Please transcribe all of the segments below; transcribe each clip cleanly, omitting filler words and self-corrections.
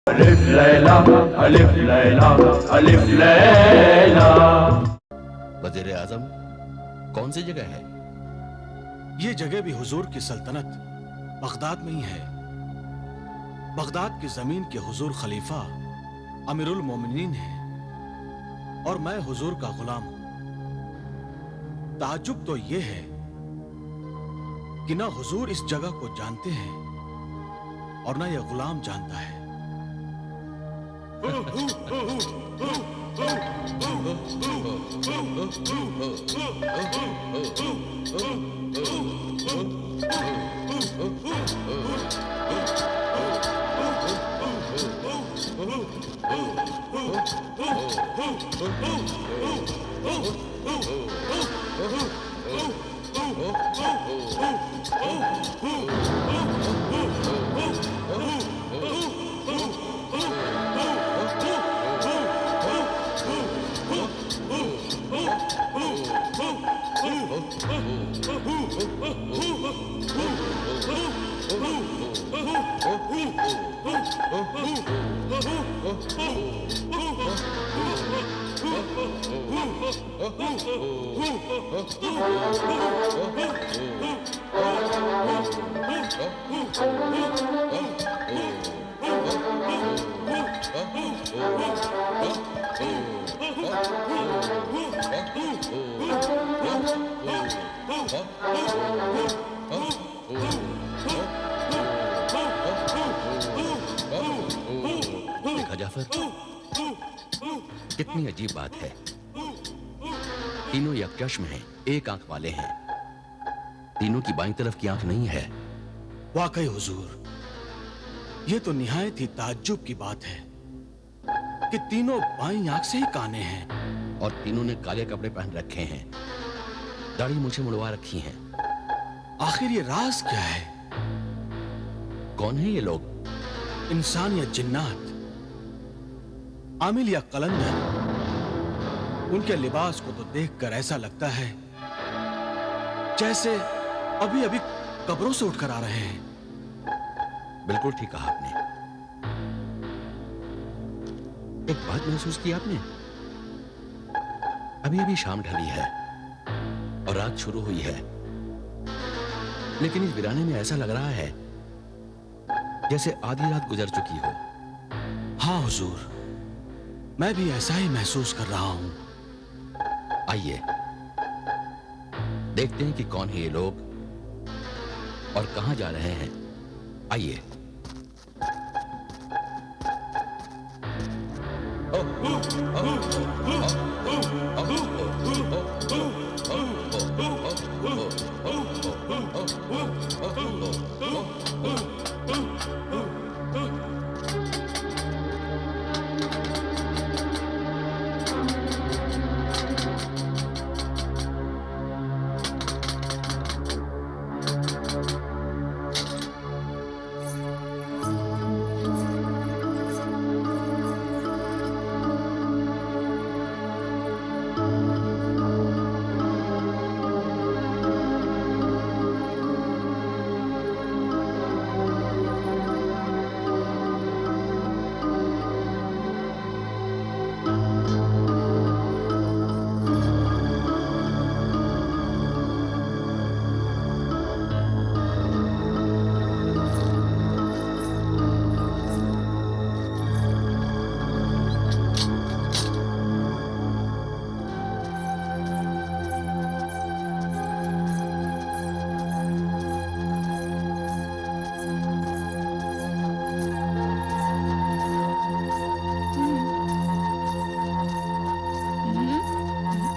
अलिफ लैला अलिफ लैला अलिफ लैला। वज़ीर आज़म कौन सी जगह है? ये जगह भी हुजूर की सल्तनत बगदाद में ही है। बगदाद की जमीन के हुजूर खलीफा अमीरुल मोमिनीन हैं और मैं हुजूर का गुलाम हूं। ताज्जुब तो ये है कि ना हुजूर इस जगह को जानते हैं और ना यह गुलाम जानता है। देखा जाफर, कितनी अजीब बात है। तीनों यकचश्म हैं, एक आंख वाले हैं। तीनों की बाईं तरफ की आंख नहीं है। वाकई हुजूर, ये तो निहायत ही ताज्जुब की बात है कि तीनों बाईं आंख से ही काने हैं और तीनों ने काले कपड़े पहन रखे हैं, दाढ़ी मूछें मुड़वा रखी हैं। आखिर ये राज क्या है? कौन है ये लोग? इंसान या जिन्नात, आमिल या कलंदर? उनके लिबास को तो देखकर ऐसा लगता है जैसे अभी अभी कब्रों से उठकर आ रहे हैं। बिल्कुल ठीक कहा आपने। एक बात महसूस की आपने? अभी अभी शाम ढली है और रात शुरू हुई है, लेकिन इस वीराने में ऐसा लग रहा है जैसे आधी रात गुजर चुकी हो। हाँ हुजूर, मैं भी ऐसा ही महसूस कर रहा हूं। आइए देखते हैं कि कौन है ये लोग और कहां जा रहे हैं। आइए।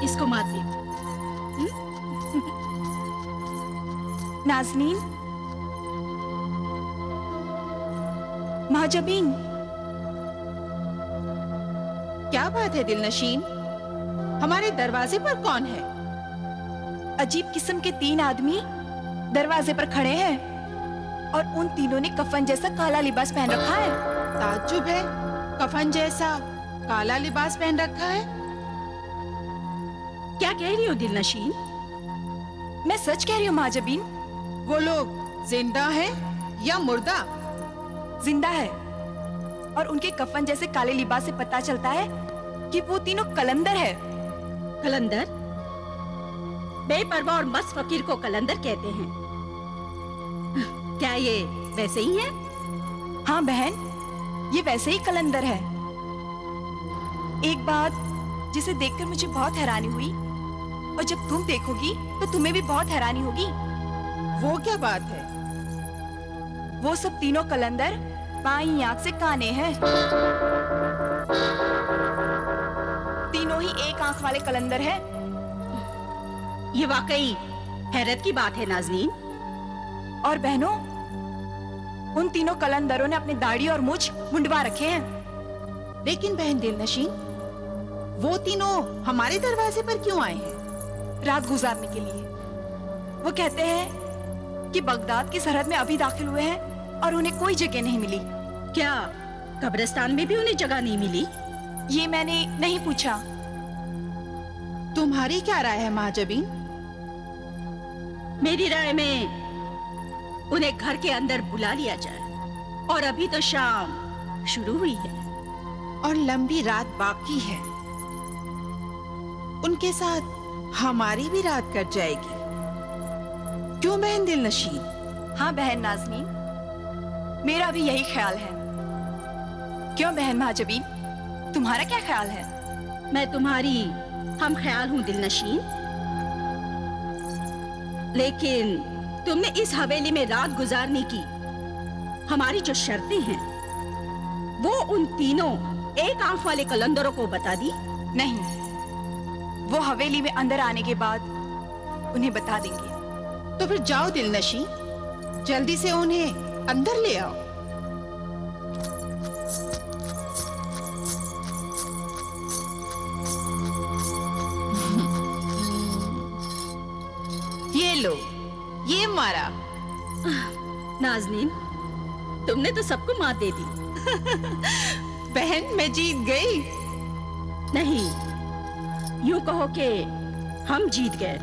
इसको मार दे। नाज़नीन, महाजबीन, क्या बात है दिलनशीन, हमारे दरवाजे पर कौन है? अजीब किस्म के 3 आदमी दरवाजे पर खड़े हैं और उन तीनों ने कफन जैसा काला लिबास पहन रखा है। ताज्जुब है, कफन जैसा काला लिबास पहन रखा है। क्या कह रही हो दिलनशीन? मैं सच कह रही हूँ महाजबीन। वो लोग जिंदा हैं या मुर्दा? जिंदा है। और उनके कफन जैसे काले लिबास से पता चलता है कि वो तीनों कलंदर है। कलंदर? बेपरवाह और मस्त फकीर को कलंदर कहते हैं। क्या ये वैसे ही है? हाँ बहन, ये वैसे ही कलंदर है। एक बात जिसे देखकर मुझे बहुत हैरानी हुई, और जब तुम देखोगी तो तुम्हें भी बहुत हैरानी होगी। वो क्या बात है? वो सब तीनों कलंदर बाईं आंख से काने हैं। तीनों ही एक आंख वाले कलंदर हैं। ये वाकई हैरत की बात है नाज़नीन। और बहनों, उन तीनों कलंदरों ने अपनी दाढ़ी और मुछ मुंडवा रखे हैं। लेकिन बहन दिलनशीन, वो तीनों हमारे दरवाजे पर क्यों आए हैं? रात गुजारने के लिए। वो कहते हैं कि बगदाद की सरहद में अभी दाखिल हुए हैं और उन्हें कोई जगह नहीं मिली। क्या कब्रिस्तान में भी उन्हें जगह नहीं मिली? ये मैंने नहीं पूछा। तुम्हारी क्या राय है महाजबीन? मेरी राय में उन्हें घर के अंदर बुला लिया जाए, और अभी तो शाम शुरू हुई है और लंबी रात बाकी है। उनके साथ हमारी भी रात कट जाएगी, क्यों बहन दिलनशीन? हाँ बहन नाज़नीन, मेरा भी यही ख्याल है। क्यों बहन महाजबीन, तुम्हारा क्या ख्याल है? मैं तुम्हारी हम ख्याल हूँ दिलनशीन, लेकिन तुमने इस हवेली में रात गुजारने की हमारी जो शर्तें हैं, वो उन तीनों एक आंख वाले कलंदरों को बता दी? नहीं, वो हवेली में अंदर आने के बाद उन्हें बता देंगे। तो फिर जाओ दिलनशीन, जल्दी से उन्हें अंदर ले आओ। ये लो, ये मारा। नाज़नीन, तुमने तो सबको मात दे दी। बहन मैं जीत गई। नहीं, यूं कहो कि हम जीत गए,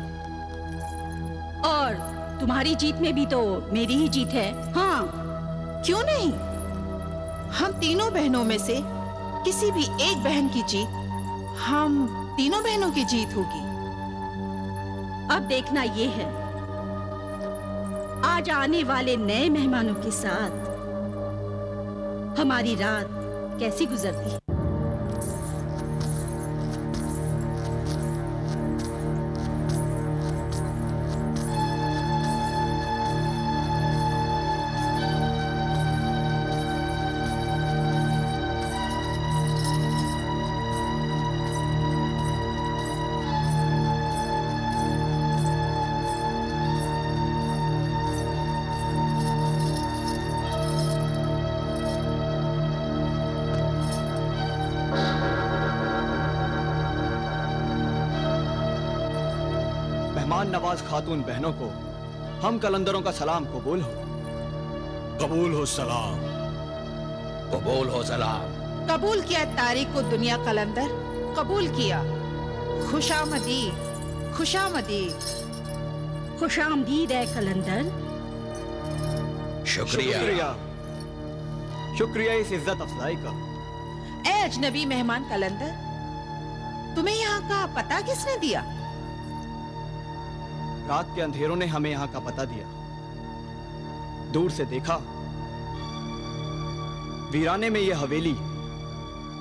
और तुम्हारी जीत में भी तो मेरी ही जीत है। हाँ, क्यों नहीं? हम तीनों बहनों में से किसी भी एक बहन की जीत हम तीनों बहनों की जीत होगी। अब देखना ये है, आज आने वाले नए मेहमानों के साथ हमारी रात कैसी गुजरती है। मेहमान नवाज खातून बहनों को हम कलंदरों का सलाम कबूल हो। कबूल हो सलाम। कबूल हो सलाम। कबूल किया तारीख को दुनिया कलंदर, कबूल किया। खुशामदीद, खुशामदीद। खुशामदीद है कलंदर। शुक्रिया। शुक्रिया, शुक्रिया इस इज्जत अफजाई का। ए अजनबी मेहमान कलंदर, तुम्हें यहाँ का पता किसने दिया? रात के अंधेरों ने हमें यहाँ का पता दिया। दूर से देखा, वीराने में यह हवेली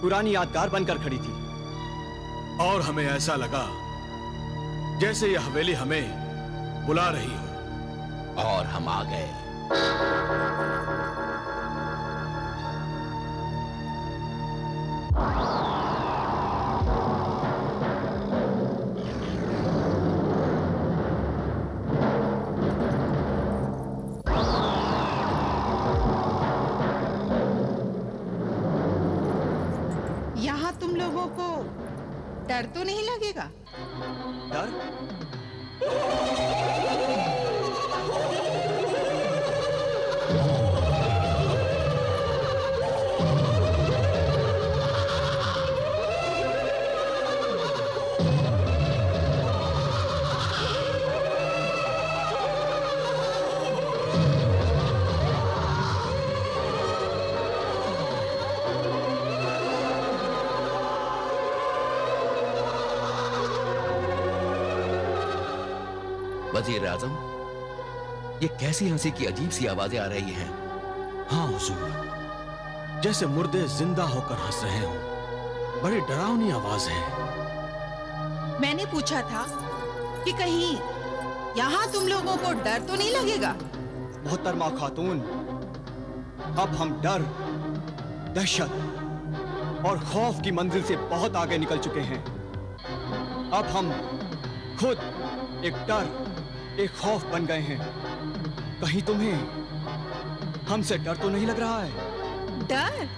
पुरानी यादगार बनकर खड़ी थी, और हमें ऐसा लगा जैसे यह हवेली हमें बुला रही हो, और हम आ गए। यहाँ तुम लोगों को डर तो नहीं लगेगा? डर? वजीर आजम, ये कैसी हंसी की अजीब सी आवाजें आ रही हैं? हाँ हुजूर, जैसे मुर्दे जिंदा होकर हंस रहे हो। बड़ी डरावनी आवाज है। मैंने पूछा था कि कहीं यहाँ तुम लोगों को डर तो नहीं लगेगा? मोहतरमा खातून, अब हम डर, दहशत और खौफ की मंजिल से बहुत आगे निकल चुके हैं। अब हम खुद एक डर, एक खौफ बन गए हैं। कहीं तुम्हें हमसे डर तो नहीं लग रहा है? डर?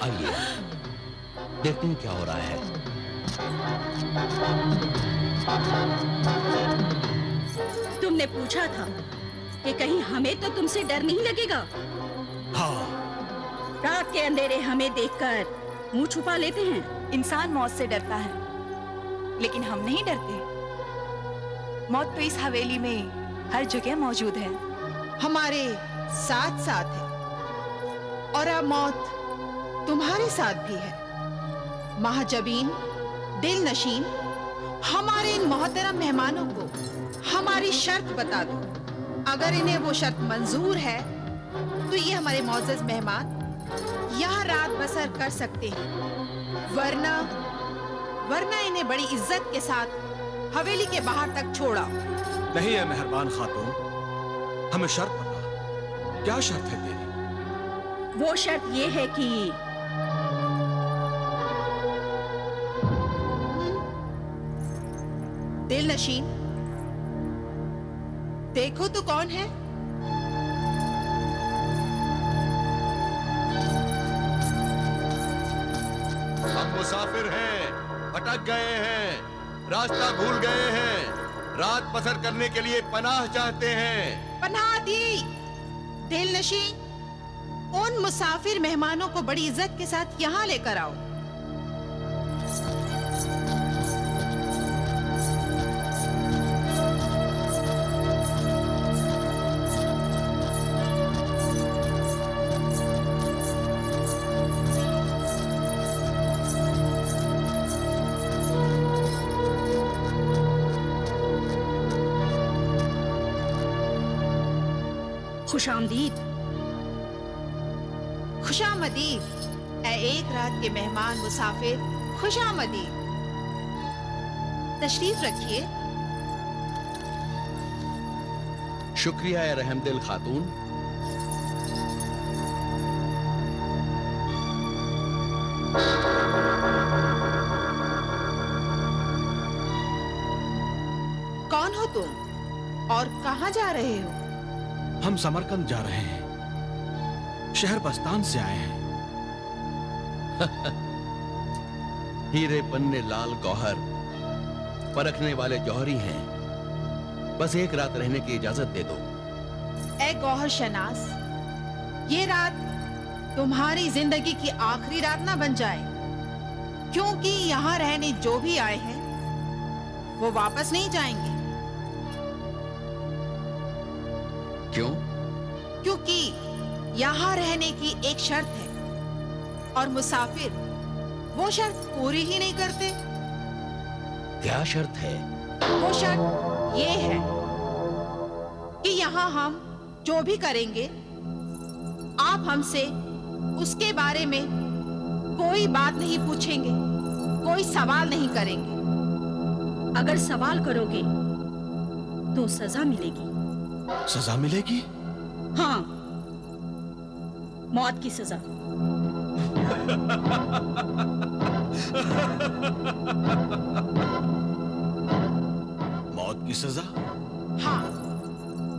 आइए देखते हैं क्या हो रहा है। तुमने पूछा था कि कहीं हमें तो तुमसे डर नहीं लगेगा? हाँ, रात के अंधेरे हमें देखकर मुंह छुपा लेते हैं। इंसान मौत से डरता है, लेकिन हम नहीं डरते। मौत तो इस हवेली में हर जगह मौजूद है। हमारे साथ साथ है, और अब मौत तुम्हारे साथ भी है। महाजबीन, दिल नशीन, हमारे इन मोहतरम मेहमानों को हमारी शर्त बता दो। अगर इन्हें वो शर्त मंजूर है तो ये हमारे मोअज़्ज़ज़ मेहमान यहाँ रात बसर कर सकते हैं, वरना इन्हें बड़ी इज्जत के साथ हवेली के बाहर तक छोड़ा। नहीं है मेहरबान खातून, हमें शर्त बता, क्या शर्त है तेरी? वो शर्त ये है कि दिल नशीन, देखो तो कौन है? हम मुसाफिर हैं, भटक गए हैं, रास्ता भूल गए हैं, रात बसर करने के लिए पनाह चाहते हैं। पनाह दी। दिल नशीन, उन मुसाफिर मेहमानों को बड़ी इज्जत के साथ यहाँ लेकर आओ। खुशामदीद। खुशामदीद ऐ एक रात के मेहमान मुसाफिर, खुशामदीद। तशरीफ रखिए। शुक्रिया है रहमदिल खातून। कौन हो तुम और कहाँ जा रहे हो? हम समरकंद जा रहे हैं, शहर बस्तान से आए हैं। हीरे पन्ने लाल गौहर परखने वाले जौहरी हैं, बस एक रात रहने की इजाजत दे दो। ऐ गौहर शनास, ये रात तुम्हारी जिंदगी की आखिरी रात ना बन जाए, क्योंकि यहाँ रहने जो भी आए हैं वो वापस नहीं जाएंगे। क्यों? क्योंकि यहाँ रहने की एक शर्त है और मुसाफिर वो शर्त पूरी ही नहीं करते। क्या शर्त है? वो शर्त ये है कि यहाँ हम जो भी करेंगे आप हमसे उसके बारे में कोई बात नहीं पूछेंगे, कोई सवाल नहीं करेंगे। अगर सवाल करोगे तो सजा मिलेगी। सजा मिलेगी? हाँ, मौत की सजा। मौत की सजा? हाँ,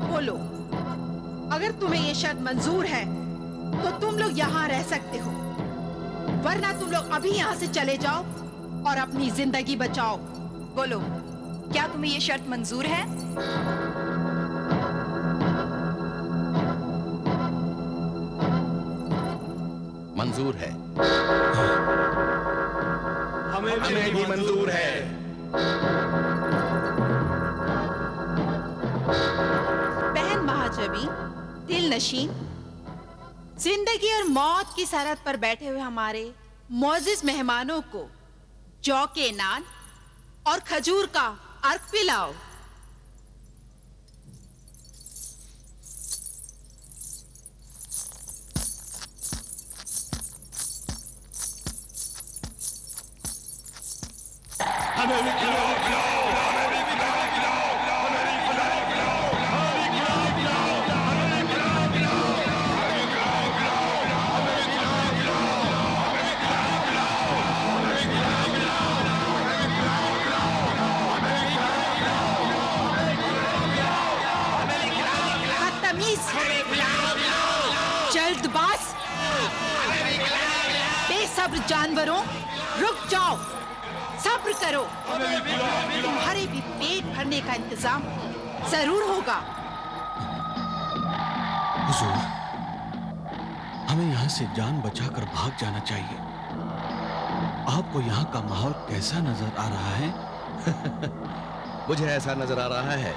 बोलो। अगर तुम्हें ये शर्त मंजूर है तो तुम लोग यहाँ रह सकते हो, वरना तुम लोग अभी यहाँ से चले जाओ और अपनी जिंदगी बचाओ। बोलो, क्या तुम्हें ये शर्त मंजूर है? मंजूर है। हमें भी मंजूर है। बहन महाजबीन, दिल नशीन, जिंदगी और मौत की सरहद पर बैठे हुए हमारे मोअज़्ज़िज़ मेहमानों को जौ के नान और खजूर का अर्क पिलाओ। जल्दबाज, बेसब्र जानवरों, रुक जाओ, सब्र करो। तुम्हारे भी पेट भरने का इंतजाम जरूर होगा। हुजूर, हमें यहाँ से जान बचाकर भाग जाना चाहिए। आपको यहाँ का माहौल कैसा नजर आ रहा है? मुझे ऐसा नजर आ रहा है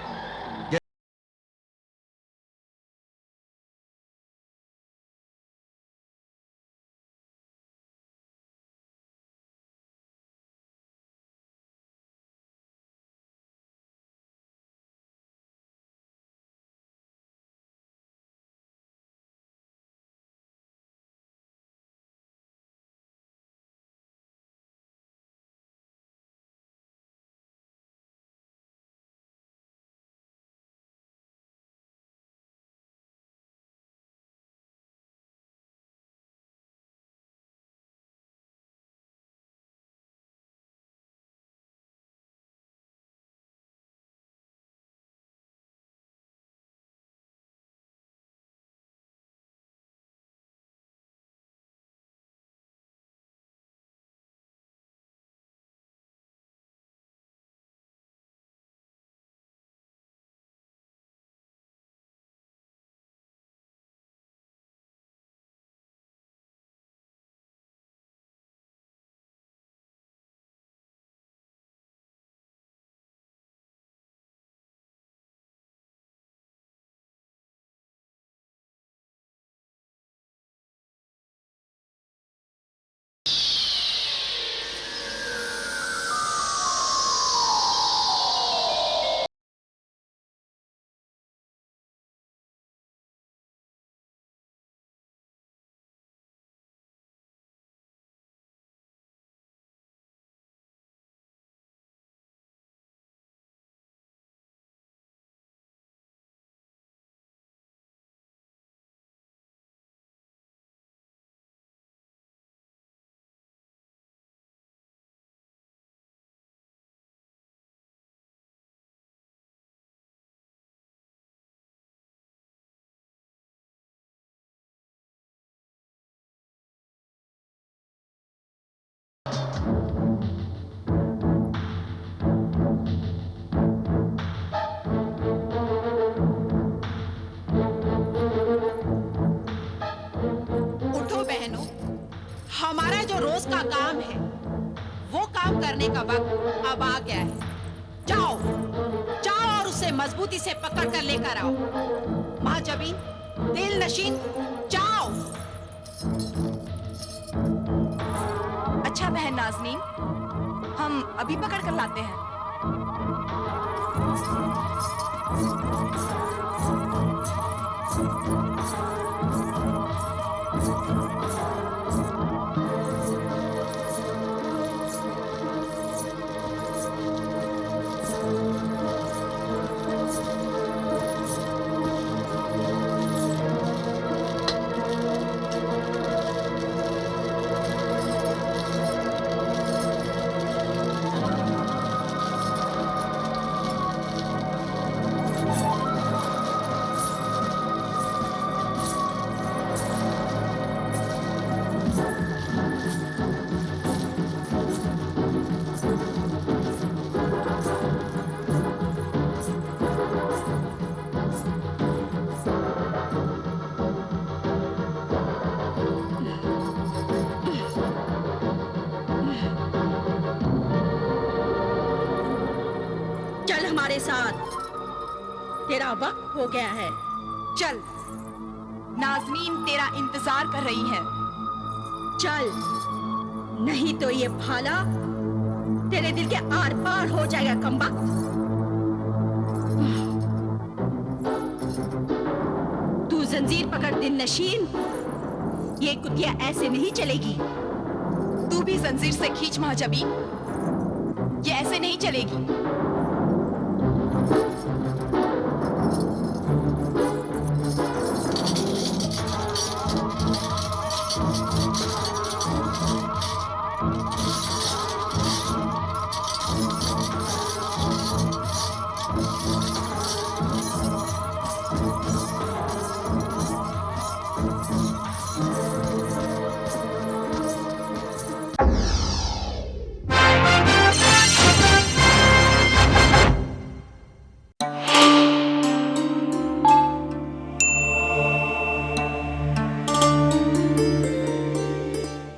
हमारा जो रोज का काम है वो काम करने का वक्त अब आ गया है। जाओ जाओ और उसे मजबूती से पकड़ कर लेकर आओ। महाजबीन, दिल नशीन, जाओ। अच्छा बहन नाज़नीन, हम अभी पकड़ कर लाते हैं। चल हमारे साथ, तेरा वक्त हो गया है। चल, नाज़नीन तेरा इंतजार कर रही है। चल, नहीं तो ये भाला तेरे दिल के आर पार हो जाएगा कमबख्त। तू जंजीर पकड़ दिन नशीन, ये कुतिया ऐसे नहीं चलेगी। तू भी जंजीर से खींच महाजबीन, ये ऐसे नहीं चलेगी।